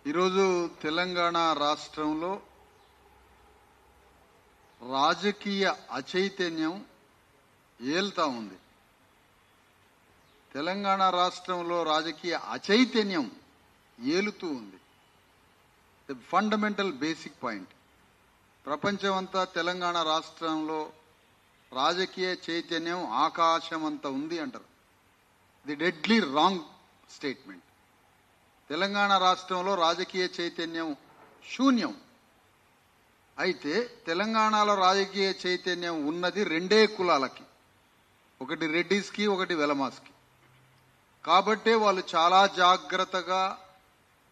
ఈరోజు తెలంగాణ రాష్ట్రంలో రాజకీయ అచైతన్యం ఏల్తా ఉంది. తెలంగాణ రాష్ట్రంలో రాజకీయ అచైతన్యం ఏలుతూ ఉంది. Fundamental basic point. ప్రపంచమంతా తెలంగాణ రాష్ట్రంలో రాజకీయ చైతన్యం ఆకాశమంత ఉంది అంటారు. The deadly wrong statement. Telangana రాష్ట్రంలో రాజకీయ చైతన్యం శూన్యం. అయితే తెలంగాణలో రాజకీయ చైతన్యం ఉన్నది రెండే కులాలకి, ఒకటి రెడ్డిస్కి, ఒకటి వెలమాస్కి. కాబట్టే వాళ్ళు చాలా జాగ్రత్తగా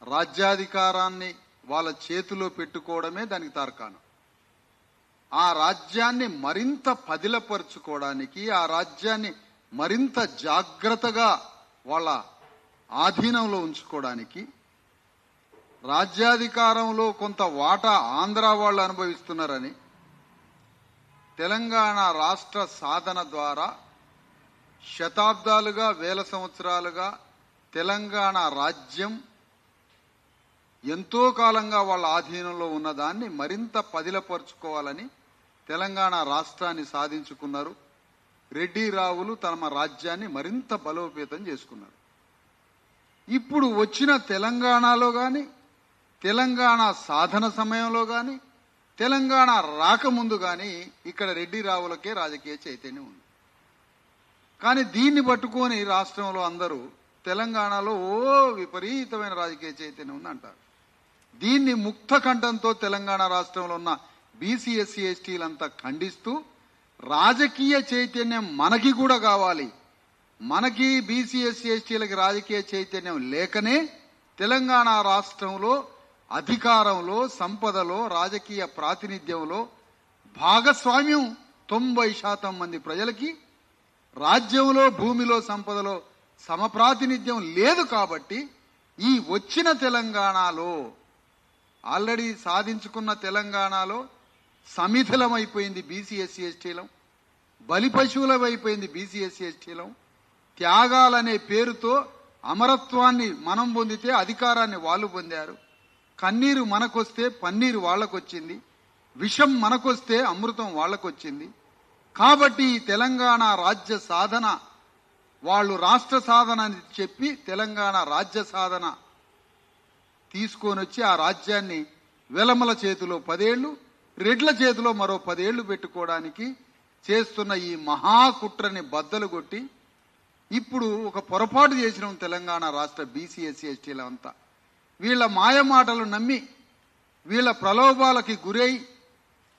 రాజ్యాధికారాన్ని వాళ్ళ చేతిలో పెట్టుకోవడమే దానికి తార్కాణం. ఆ రాజ్యాన్ని మరింత పదిలపరుచుకోవడానికి, ఆ రాజ్యాన్ని మరింత జాగ్రత్తగా వాళ్ళ ఆధీనంలో ఉంచుకోవడానికి, రాజ్యాధికారంలో కొంత వాటా ఆంధ్ర వాళ్ళు అనుభవిస్తున్నారని తెలంగాణ రాష్ట్ర సాధన ద్వారా శతాబ్దాలుగా, వేల సంవత్సరాలుగా తెలంగాణ రాజ్యం ఎంతో కాలంగా వాళ్ళ ఆధీనంలో ఉన్నదాన్ని మరింత పదిలపరుచుకోవాలని తెలంగాణ రాష్ట్రాన్ని సాధించుకున్నారు. రెడ్డి రావులు తమ రాజ్యాన్ని మరింత బలోపేతం చేసుకున్నారు. ఇప్పుడు వచ్చిన తెలంగాణలో కానీ, తెలంగాణ సాధన సమయంలో కానీ, తెలంగాణ రాకముందు కానీ ఇక్కడ రెడ్డి రావులకే రాజకీయ చైతన్యం ఉంది. కానీ దీన్ని పట్టుకొని రాష్ట్రంలో అందరూ తెలంగాణలో విపరీతమైన రాజకీయ చైతన్యం ఉంది అంటారు. దీన్ని ముక్త కంఠంతో తెలంగాణ రాష్ట్రంలో ఉన్న బీసీ, ఎస్సీ, ఎస్టీలంతా ఖండిస్తూ రాజకీయ చైతన్యం మనకి కూడా కావాలి, మనకి బీసీ, ఎస్సీ, ఎస్టీలకి రాజకీయ చైతన్యం లేకనే తెలంగాణ రాష్ట్రంలో అధికారంలో, సంపదలో, రాజకీయ ప్రాతినిధ్యంలో భాగస్వామ్యం 90% మంది ప్రజలకి, రాజ్యంలో, భూమిలో, సంపదలో సమప్రాతినిధ్యం లేదు. కాబట్టి ఈ వచ్చిన తెలంగాణలో, ఆల్రెడీ సాధించుకున్న తెలంగాణలో సమిధలమైపోయింది బీసీ, ఎస్సీ, ఎస్టీలం, బలిపశువులమైపోయింది బీసీ, ఎస్సీ, ఎస్టీలం. త్యాగాలనే పేరుతో అమరత్వాన్ని మనం పొందితే అధికారాన్ని వాళ్ళు పొందారు. కన్నీరు మనకొస్తే పన్నీరు వాళ్ళకొచ్చింది, విషం మనకొస్తే అమృతం వాళ్ళకొచ్చింది. కాబట్టి ఈ తెలంగాణ రాజ్య సాధన, వాళ్ళు రాష్ట్ర సాధన అని చెప్పి తెలంగాణ రాజ్య సాధన తీసుకొని వచ్చి ఆ రాజ్యాన్ని వెలమల చేతిలో 10 ఏళ్లు, రెడ్ల చేతిలో మరో 10 ఏళ్లు పెట్టుకోవడానికి చేస్తున్న ఈ మహాకుట్రని బద్దలు కొట్టి ఇప్పుడు ఒక పొరపాటు చేసినాం తెలంగాణ రాష్ట్ర బీసీ, ఎస్సీ, ఎస్టీలంతా. వీళ్ళ మాయమాటలు నమ్మి, వీళ్ళ ప్రలోభాలకి గురై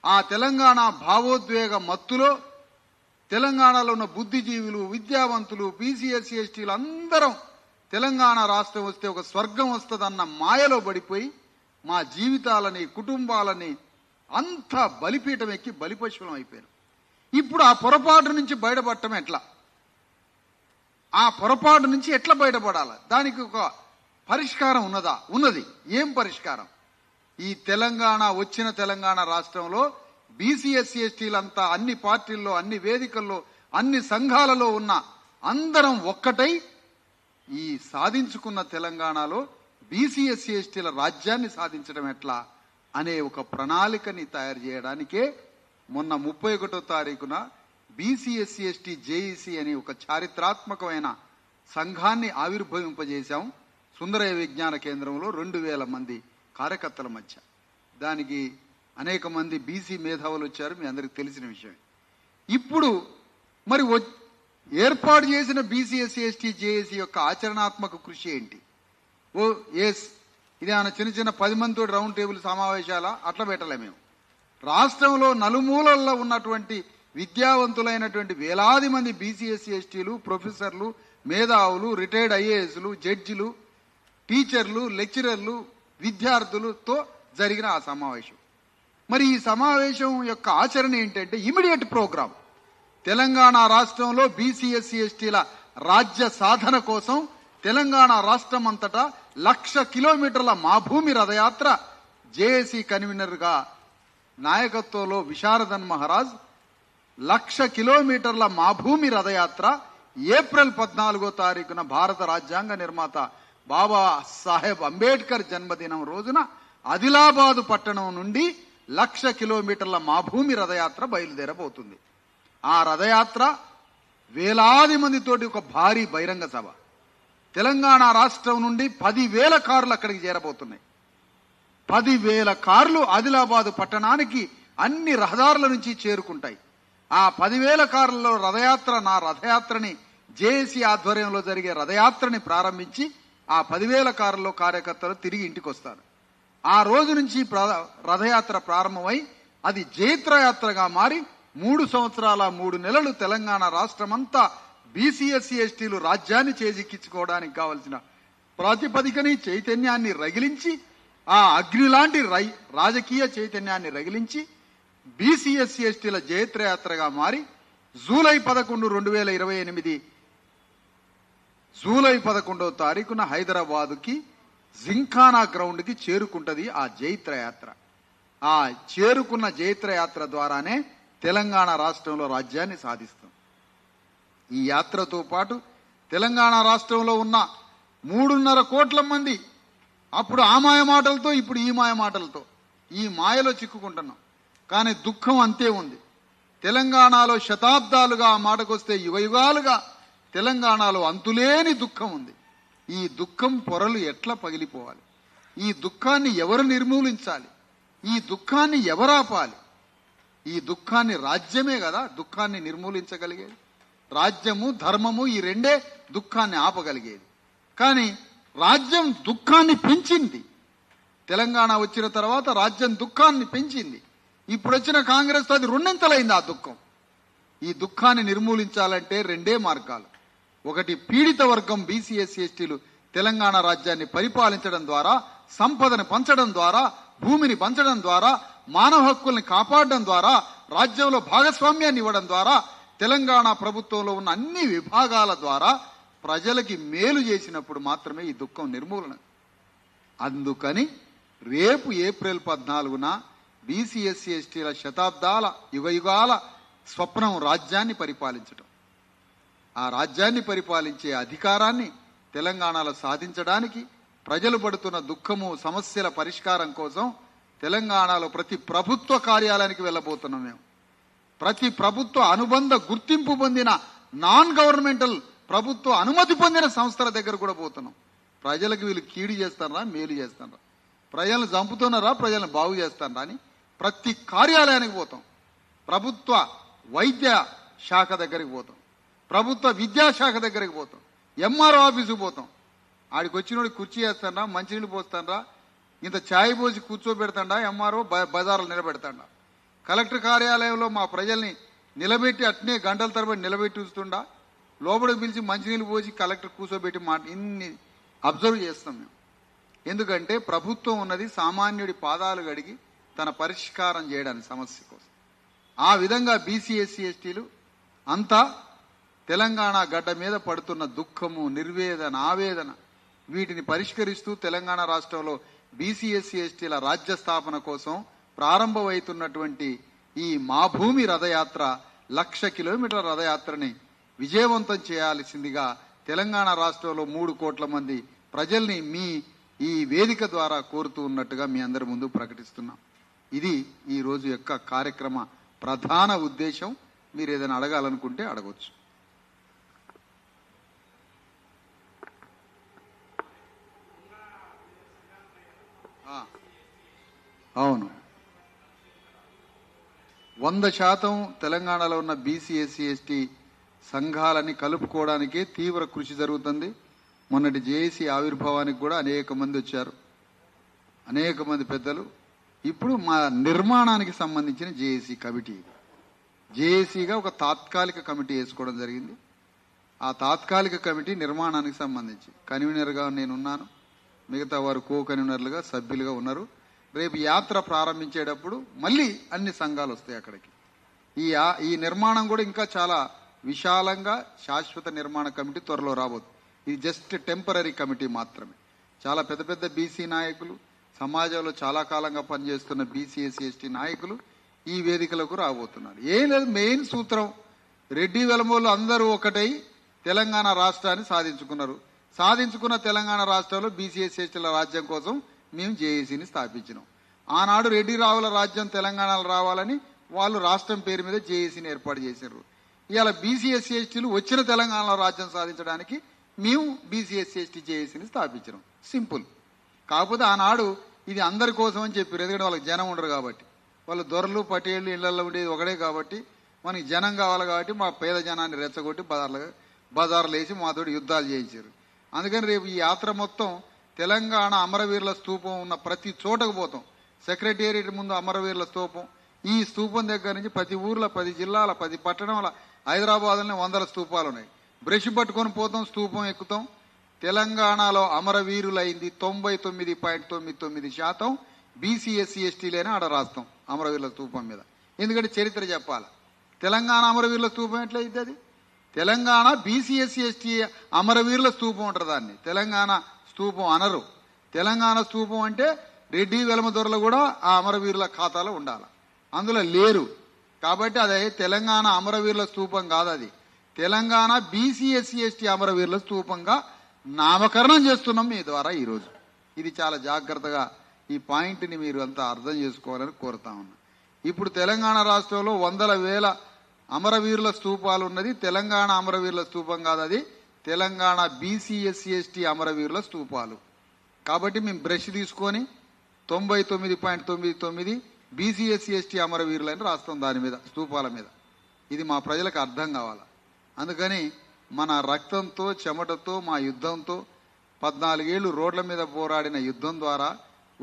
ఆ తెలంగాణ భావోద్వేగ మత్తులో తెలంగాణలో ఉన్న బుద్ధిజీవులు, విద్యావంతులు, బీసీ, ఎస్సీ, ఎస్టీలు అందరం తెలంగాణ రాష్ట్రం వస్తే ఒక స్వర్గం వస్తుందన్న మాయలో పడిపోయి మా జీవితాలని, కుటుంబాలని అంతా బలిపీఠం ఎక్కి బలిపశువులం అయిపోయారు. ఇప్పుడు ఆ పొరపాటు నుంచి బయటపడటం ఎట్లా? ఆ పొరపాటు నుంచి ఎట్లా బయటపడాలి? దానికి ఒక పరిష్కారం ఉన్నదా? ఉన్నది. ఏం పరిష్కారం? ఈ తెలంగాణ వచ్చిన తెలంగాణ రాష్ట్రంలో బీసీ, ఎస్సీ, ఎస్టీలంతా అన్ని పార్టీల్లో, అన్ని వేదికల్లో, అన్ని సంఘాలలో ఉన్న అందరం ఒక్కటై ఈ సాధించుకున్న తెలంగాణలో బీసీ, ఎస్సీ, ఎస్టీల రాజ్యాన్ని సాధించడం ఎట్లా అనే ఒక ప్రణాళికని తయారు చేయడానికే మొన్న 31వ తారీఖున బీసీ, ఎస్సీ, ఎస్టీ జేఈసీ అని ఒక చారిత్రాత్మకమైన సంఘాన్ని ఆవిర్భవింపజేశాం సుందరయ్య విజ్ఞాన కేంద్రంలో 2000 మంది కార్యకర్తల మధ్య. దానికి అనేక మంది బీసీ మేధావులు వచ్చారు, మీ అందరికి తెలిసిన విషయం. ఇప్పుడు మరి ఏర్పాటు చేసిన బీసీ, ఎస్సీ, ఎస్టీ జేఏసీ యొక్క ఆచరణాత్మక కృషి ఏంటి? ఇది ఆయన చిన్న చిన్న 10 మందితో రౌండ్ టేబుల్ సమావేశాల అట్లా పెట్టలే. మేము రాష్ట్రంలో నలుమూలల్లో ఉన్నటువంటి విద్యావంతులైనటువంటి వేలాది మంది బీసీ, ఎస్సీ, ఎస్టీలు, ప్రొఫెసర్లు, మేధావులు, రిటైర్డ్ ఐఏఎస్లు, జడ్జిలు, టీచర్లు, లెక్చరర్లు, విద్యార్థులతో జరిగిన ఆ సమావేశం. మరి ఈ సమావేశం యొక్క ఆచరణ ఏంటంటే ఇమిడియట్ ప్రోగ్రాం. తెలంగాణ రాష్ట్రంలో బీసీ, ఎస్సీ, ఎస్టీల రాజ్య సాధన కోసం తెలంగాణ రాష్ట్రం అంతటా 1,00,000 కిలోమీటర్ల మా భూమి రథయాత్ర జేఏసీ కన్వీనర్గా నాయకత్వంలో విశారదన్ మహారాజ్ 1,00,000 కిలోమీటర్ల మా భూమి రథయాత్ర ఏప్రిల్ 14వ తారీఖున భారత రాజ్యాంగ నిర్మాత బాబా సాహెబ్ అంబేద్కర్ జన్మదినం రోజున ఆదిలాబాదు పట్టణం నుండి 1,00,000 కిలోమీటర్ల మా భూమి రథయాత్ర బయలుదేరబోతుంది. ఆ రథయాత్ర వేలాది మందితోటి ఒక భారీ బహిరంగ సభ. తెలంగాణ రాష్ట్రం నుండి 10,000 కార్లు అక్కడికి చేరబోతున్నాయి. 10,000 కార్లు ఆదిలాబాదు పట్టణానికి అన్ని రహదారుల నుంచి చేరుకుంటాయి. ఆ 10,000 కార్లలో నా రథయాత్రని జేఏసీ ఆధ్వర్యంలో జరిగే రథయాత్రని ప్రారంభించి ఆ 10,000 కారులో కార్యకర్తలు తిరిగి ఇంటికి వస్తారు. ఆ రోజు నుంచి రథయాత్ర ప్రారంభమై అది జైత్రయాత్రగా మారి 3 సంవత్సరాల 3 నెలలు తెలంగాణ రాష్ట్రమంతా బీసీఎస్సీ ఎస్టీలు రాజ్యాన్ని చేజిక్కించుకోవడానికి కావలసిన ప్రాతిపదికని చైతన్యాన్ని రగిలించి ఆ అగ్ని లాంటి రాజకీయ చైతన్యాన్ని రగిలించి బీసీఎస్సీ ఎస్టీల జైత్రయాత్రగా మారి జూలై 11, 2028 జూలై 11వ తారీఖున హైదరాబాదుకి జింఖానా గ్రౌండ్ కి చేరుకుంటది ఆ జైత్రయాత్ర. ఆ చేరుకున్న జైత్రయాత్ర ద్వారానే తెలంగాణ రాష్ట్రంలో రాజ్యాన్ని సాధిస్తాం. ఈ యాత్రతో పాటు తెలంగాణ రాష్ట్రంలో ఉన్న 3.5 కోట్ల మంది అప్పుడు ఆ మాయ మాటలతో ఇప్పుడు ఈ మాయ మాటలతో ఈ మాయలో చిక్కుకుంటున్నాం. కానీ దుఃఖం అంతే ఉంది. తెలంగాణలో శతాబ్దాలుగా ఆ మాటకొస్తే యుగయుగాలుగా తెలంగాణలో అంతులేని దుఃఖం ఉంది. ఈ దుఃఖం పొరలు ఎట్లా పగిలిపోవాలి? ఈ దుఃఖాన్ని ఎవరు నిర్మూలించాలి? ఈ దుఃఖాన్ని ఎవరాపాలి? ఈ దుఃఖాన్ని రాజ్యమే కదా దుఃఖాన్ని నిర్మూలించగలిగేది. రాజ్యము ధర్మము ఈ రెండే దుఃఖాన్ని ఆపగలిగేది. కానీ రాజ్యం దుఃఖాన్ని పెంచింది. తెలంగాణ వచ్చిన తర్వాత రాజ్యం దుఃఖాన్ని పెంచింది. ఇప్పుడు వచ్చిన కాంగ్రెస్ అది 2 ఆ దుఃఖం. ఈ దుఃఖాన్ని నిర్మూలించాలంటే 2 మార్గాలు. ఒకటి, పీడిత వర్గం బీసీఎస్సీ ఎస్టీలు తెలంగాణ రాజ్యాన్ని పరిపాలించడం ద్వారా, సంపదను పంచడం ద్వారా, భూమిని పంచడం ద్వారా, మానవ హక్కుల్ని కాపాడడం ద్వారా, రాజ్యంలో భాగస్వామ్యాన్ని ఇవ్వడం ద్వారా, తెలంగాణ ప్రభుత్వంలో ఉన్న అన్ని విభాగాల ద్వారా ప్రజలకి మేలు చేసినప్పుడు మాత్రమే ఈ దుఃఖం నిర్మూలన. అందుకని రేపు ఏప్రిల్ 14న బీసీఎస్సీ ఎస్టీల శతాబ్దాల యుగయుగాల స్వప్నం రాజ్యాన్ని పరిపాలించడం. ఆ రాజ్యాన్ని పరిపాలించే అధికారాన్ని తెలంగాణలో సాధించడానికి ప్రజలు పడుతున్న దుఃఖము సమస్యల పరిష్కారం కోసం తెలంగాణలో ప్రతి ప్రభుత్వ కార్యాలయానికి వెళ్ళబోతున్నాం. మేము ప్రతి ప్రభుత్వ అనుబంధ గుర్తింపు పొందిన నాన్ గవర్నమెంటల్ ప్రభుత్వ అనుమతి పొందిన సంస్థల దగ్గర కూడా పోతున్నాం. ప్రజలకు వీళ్ళు కీడు చేస్తారా మేలు చేస్తారా, ప్రజలను చంపుతున్నారా ప్రజలను బాగు చేస్తారా అని ప్రతి కార్యాలయానికి పోతాం. ప్రభుత్వ వైద్య శాఖ దగ్గరికి పోతాం, ప్రభుత్వ విద్యాశాఖ దగ్గరికి పోతాం, ఎంఆర్ఓ ఆఫీసుకు పోతాం. ఆడికి వచ్చినోడికి కుర్చీ వేస్తాడా, మంచినీళ్ళు పోస్తాడా, ఇంత ఛాయ్ పోసి కూర్చోబెడతాడా, ఎంఆర్ఓ బజార్లు నిలబెడతాడా. కలెక్టర్ కార్యాలయంలో మా ప్రజల్ని నిలబెట్టి అట్నే గంటల తరబడి నిలబెట్టి ఉంచుతుండా, లోపలికి పిలిచి మంచినీళ్ళు పోసి కలెక్టర్ కూర్చోబెట్టి ఇన్ని అబ్జర్వ్ చేస్తాం మేము. ఎందుకంటే ప్రభుత్వం ఉన్నది సామాన్యుడి పాదాలు గడిగి తన పరిష్కారం చేయడానికి సమస్య కోసం. ఆ విధంగా బీసీఎస్సీ ఎస్టీలు అంతా తెలంగాణ గడ్డ మీద పడుతున్న దుఃఖము, నిర్వేదన, ఆవేదన వీటిని పరిష్కరిస్తూ తెలంగాణ రాష్ట్రంలో బీసీఎస్సీ ఎస్టీల రాజ్య స్థాపన కోసం ప్రారంభమవుతున్నటువంటి ఈ మా భూమి రథయాత్ర 1,00,000 కిలోమీటర్ల రథయాత్రని విజయవంతం చేయాల్సిందిగా తెలంగాణ రాష్ట్రంలో 3 కోట్ల మంది ప్రజల్ని మీ ఈ వేదిక ద్వారా కోరుతూ ఉన్నట్టుగా మీ అందరి ముందు ప్రకటిస్తున్నాం. ఇది ఈ రోజు యొక్క కార్యక్రమ ప్రధాన ఉద్దేశం. మీరు ఏదైనా అడగాలనుకుంటే అడగవచ్చు. అవును, 100% తెలంగాణలో ఉన్న బీసీఎస్సీ ఎస్టీ సంఘాలని కలుపుకోవడానికే తీవ్ర కృషి జరుగుతుంది. మొన్నటి జేఏసీ ఆవిర్భావానికి కూడా అనేక మంది వచ్చారు, అనేక మంది పెద్దలు. ఇప్పుడు మా నిర్మాణానికి సంబంధించిన జేఏసీ కమిటీ, జేఏసీగా ఒక తాత్కాలిక కమిటీ వేసుకోవడం జరిగింది. ఆ తాత్కాలిక కమిటీ నిర్మాణానికి సంబంధించి కన్వీనర్గా నేనున్నాను, మిగతా వారు కో కన్వీనర్లుగా సభ్యులుగా ఉన్నారు. రేపు యాత్ర ప్రారంభించేటప్పుడు మళ్ళీ అన్ని సంఘాలు వస్తాయి అక్కడికి. ఈ నిర్మాణం కూడా ఇంకా చాలా విశాలంగా శాశ్వత నిర్మాణ కమిటీ త్వరలో రాబోతుంది. ఇది జస్ట్ టెంపరీ కమిటీ మాత్రమే. చాలా పెద్ద పెద్ద బీసీ నాయకులు, సమాజంలో చాలా కాలంగా పనిచేస్తున్న బీసీఎస్సీ ఎస్టీ నాయకులు ఈ వేదికలకు రాబోతున్నారు. ఏం లేదు, మెయిన్ సూత్రం రెడ్డి వెలమోళ్ళు అందరూ ఒకటై తెలంగాణ రాష్ట్రాన్ని సాధించుకున్నారు. సాధించుకున్న తెలంగాణ రాష్ట్రంలో బీసీ ఎస్సీ ఎస్టీల రాజ్యం కోసం మేము జేఏసీని స్థాపించినాం. ఆనాడు రెడ్డి రావుల రాజ్యం తెలంగాణలో రావాలని వాళ్ళు రాష్ట్రం పేరు మీద జేఏసీని ఏర్పాటు చేశారు. ఇవాళ బీసీ ఎస్సీ ఎస్టీలు వచ్చిన తెలంగాణలో రాజ్యం సాధించడానికి మేము బీసీ ఎస్సీ ఎస్టీ జేఏసీని స్థాపించినాం. సింపుల్. కాకపోతే ఆనాడు ఇది అందరి కోసం అని చెప్పారు. ఎందుకంటే వాళ్ళకి జనం ఉండరు కాబట్టి, వాళ్ళు దొరలు పటేళ్లు ఇళ్లలో ఉండేది ఒకడే కాబట్టి మనకి జనం కావాలి కాబట్టి మా పేద జనాన్ని రెచ్చగొట్టి బజార్లు వేసి మాతోటి యుద్ధాలు చేయించారు. అందుకని రేపు ఈ యాత్ర మొత్తం తెలంగాణ అమరవీరుల స్తూపం ఉన్న ప్రతి చోటకు పోతాం. సెక్రటేరియట్ ముందు అమరవీరుల స్తూపం, ఈ స్తూపం దగ్గర నుంచి ప్రతి ఊర్లో 10 జిల్లాల 10 పట్టణంలో హైదరాబాద్లోనే 100 స్తూపాలు ఉన్నాయి. బ్రష్ పట్టుకొని పోతాం, స్తూపం ఎక్కుతాం. తెలంగాణలో అమరవీరులైంది 99.99% బీసీ ఎస్సీ ఎస్టీలేనే ఆడ రాస్తాం అమరవీరుల స్తూపం మీద. ఎందుకంటే చరిత్ర చెప్పాలి. తెలంగాణ అమరవీరుల స్తూపం ఎట్లయితే అది తెలంగాణ బీసీ ఎస్సీ ఎస్టీ అమరవీరుల స్తూపం అంటారు. దాన్ని తెలంగాణ స్తూపం అనరు. తెలంగాణ స్తూపం అంటే రెడ్డి వెలమదొరలు కూడా ఆ అమరవీరుల ఖాతాలో ఉండాలి, అందులో లేరు. కాబట్టి అదే తెలంగాణ అమరవీరుల స్తూపం కాదు, అది తెలంగాణ బీసీ ఎస్సీ ఎస్టీ అమరవీరుల స్తూపంగా నామకరణం చేస్తున్నాం మీ ద్వారా ఈరోజు. ఇది చాలా జాగ్రత్తగా ఈ పాయింట్ని మీరు అంతా అర్థం చేసుకోవాలని కోరుతా ఉన్నా. ఇప్పుడు తెలంగాణ రాష్ట్రంలో 100,000 అమరవీరుల స్తూపాలు ఉన్నది. తెలంగాణ అమరవీరుల స్తూపం కాదు, అది తెలంగాణ బీసీ ఎస్సీ ఎస్టీ అమరవీరుల స్తూపాలు. కాబట్టి మేము బ్రష్ తీసుకొని 99.99 బీసీ ఎస్సీ ఎస్టీ అమరవీరులని రాస్తాం దాని మీద, స్తూపాల మీద. ఇది మా ప్రజలకు అర్థం కావాలి. అందుకని మన రక్తంతో చెమటతో మా యుద్ధంతో 14 ఏళ్లు రోడ్ల మీద పోరాడిన యుద్ధం ద్వారా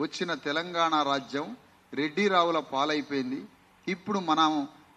వచ్చిన తెలంగాణ రాజ్యం రెడ్డి రావుల పాలైపోయింది. ఇప్పుడు మనం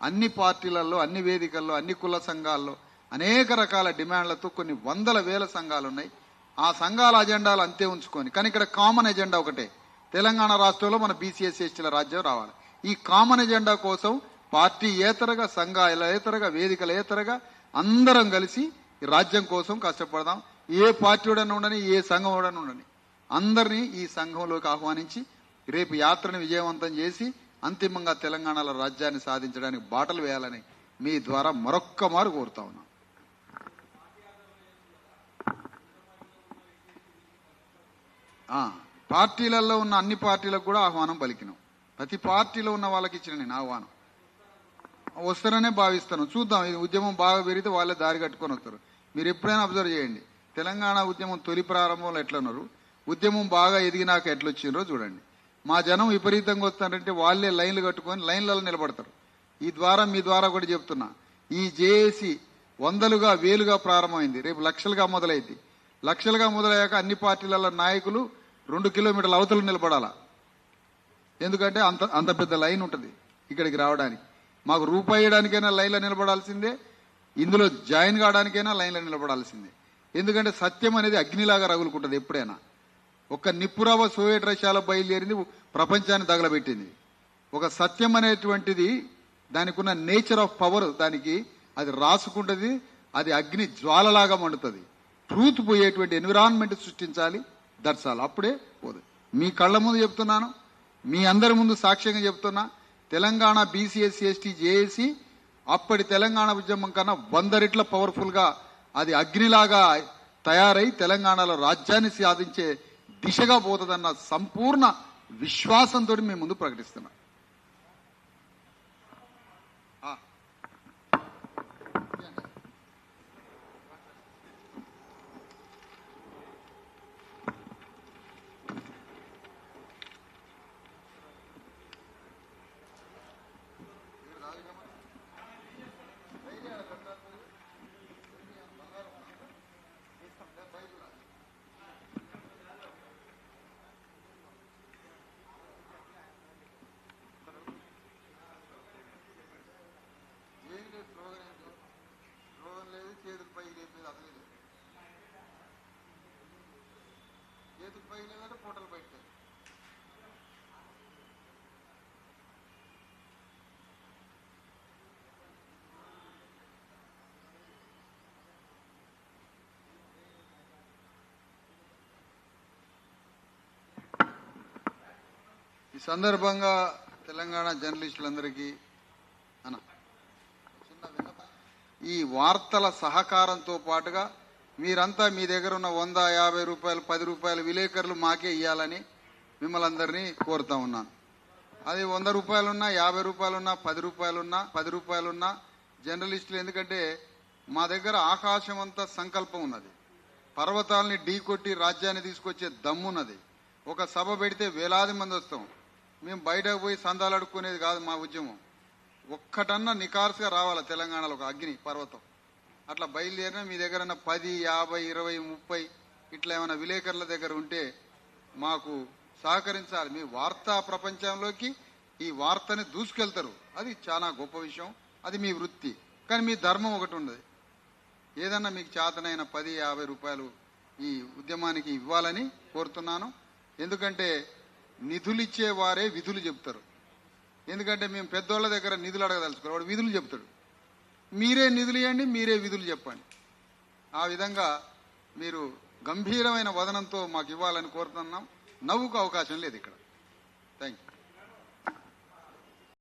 అన్ని పార్టీలలో, అన్ని వేదికల్లో, అన్ని కుల సంఘాల్లో అనేక రకాల డిమాండ్లతో కొన్ని 100,000 సంఘాలు ఉన్నాయి. ఆ సంఘాల అజెండాలు అంతే ఉంచుకొని, కానీ ఇక్కడ కామన్ ఎజెండా ఒకటే, తెలంగాణ రాష్ట్రంలో మన బీసీ ఎస్సీ ఎస్టీల రాజ్యం రావాలి. ఈ కామన్ ఎజెండా కోసం పార్టీ ఏతరగా, సంఘాల ఏతరగా, వేదికల ఏతరగా అందరం కలిసి ఈ రాజ్యం కోసం కష్టపడదాం. ఏ పార్టీ ఉడని ఉండని, ఏ సంఘం ఉడని ఉండని, అందరినీ ఈ సంఘంలోకి ఆహ్వానించి రేపు యాత్రని విజయవంతం చేసి అంతిమంగా తెలంగాణలో రాజ్యాన్ని సాధించడానికి బాటలు వేయాలని మీ ద్వారా మరొక్క మారు కోరుతా ఉన్నాం. పార్టీలలో ఉన్న అన్ని పార్టీలకు కూడా ఆహ్వానం పలికినాం. ప్రతి పార్టీలో ఉన్న వాళ్ళకి ఇచ్చిన నేను ఆహ్వానం. వస్తారనే భావిస్తాను. చూద్దాం, ఇది ఉద్యమం బాగా పెరిగితే వాళ్ళే దారి కట్టుకొని వస్తారు. మీరు ఎప్పుడైనా అబ్జర్వ్ చేయండి, తెలంగాణ ఉద్యమం తొలి ప్రారంభంలో ఎట్లున్నారు, ఉద్యమం బాగా ఎదిగినాక ఎట్లొచ్చిండ్రో చూడండి. మా జనం విపరీతంగా వస్తారంటే వాళ్ళే లైన్లు కట్టుకొని లైన్లలో నిలబడతారు. ఈ ద్వారా మీ ద్వారా కూడా చెప్తున్నా, ఈ జేఏసీ 100లుగా 1000గా ప్రారంభమైంది, రేపు లక్షలుగా మొదలైంది. లక్షలుగా మొదలయ్యాక అన్ని పార్టీల నాయకులు 2 కిలోమీటర్ల అవతల నిలబడాలా. ఎందుకంటే అంత పెద్ద లైన్ ఉంటుంది ఇక్కడికి రావడానికి. మాకు రూపాయి వేయడానికైనా లైన్లో నిలబడాల్సిందే, ఇందులో జాయిన్ కావడానికైనా లైన్లో నిలబడాల్సిందే. ఎందుకంటే సత్యం అనేది అగ్నిలాగా రగులుకుంటుంది. ఎప్పుడైనా ఒక నిప్పురవ సోవియట్ రష్యాలో బయలుదేరింది, ప్రపంచాన్ని తగలబెట్టింది. ఒక సత్యం అనేటువంటిది దానికి ఉన్న నేచర్ ఆఫ్ పవర్, దానికి అది రాసుకుంటుంది, అది అగ్ని జ్వాలలాగా మండుతుంది. ట్రూత్ పోయేటువంటి ఎన్విరాన్మెంట్ సృష్టించాలి, దర్శాలి, అప్పుడే పోదు. మీ కళ్ళ ముందు చెప్తున్నాను, మీ అందరి ముందు సాక్ష్యంగా చెప్తున్నా, Telangana BC SC ST JAC అప్పటి తెలంగాణ ఉద్యమం కన్నా 100 రెట్ల పవర్ఫుల్గా అది అగ్నిలాగా తయారై తెలంగాణలో రాజ్యాన్ని సాధించే దిశగా పోతుందన్న సంపూర్ణ విశ్వాసంతో మీ ముందు ప్రకటిస్తున్నా. ఈ సందర్భంగా తెలంగాణ జర్నలిస్టులందరికీ ఈ వార్తల సహకారంతో పాటుగా మీరంతా మీ దగ్గర ఉన్న 100, 50 రూపాయలు, 10 రూపాయల విలేకరులు మాకే ఇవ్వాలని మిమ్మల్ని అందరినీ కోరుతా ఉన్నాను. అది 100 రూపాయలున్నా, 50 రూపాయలున్నా, 10 రూపాయలున్నా, 10 రూపాయలున్నా జర్నలిస్టులు, ఎందుకంటే మా దగ్గర ఆకాశం అంతా సంకల్పం ఉన్నది. పర్వతాలని ఢీకొట్టి రాజ్యాన్ని తీసుకొచ్చే దమ్మున్నది. ఒక సభ పెడితే వేలాది మంది వస్తాం. మేము బయటకు పోయి సందాలు అడుక్కునేది కాదు మా ఉద్యమం. ఒక్కటన్నా నికార్సుగా రావాలా తెలంగాణలో ఒక అగ్ని పర్వతం. అట్లా బయలుదేరిన మీ దగ్గర 10, 50, 20, 30 ఇట్లా ఏమైనా విలేకరుల దగ్గర ఉంటే మాకు సహకరించాలి. మీ వార్తా ప్రపంచంలోకి ఈ వార్తని దూసుకెళ్తారు. అది చాలా గొప్ప విషయం. అది మీ వృత్తి. కానీ మీ ధర్మం ఒకటి ఉన్నది. ఏదన్నా మీకు చేతనైన 10, 50 రూపాయలు ఈ ఉద్యమానికి ఇవ్వాలని కోరుతున్నాను. ఎందుకంటే నిధులు ఇచ్చేవారే విధులు చెప్తారు. ఎందుకంటే మేము పెద్దోళ్ళ దగ్గర నిధులు అడగదలుచుకోవాలి, వాడు విధులు చెప్తాడు. మీరే నిధులు ఇవ్వండి, మీరే విధులు చెప్పండి. ఆ విధంగా మీరు గంభీరమైన వదనంతో మాకు ఇవ్వాలని కోరుతున్నాం. నవ్వుకు అవకాశం లేదు ఇక్కడ. Thank you.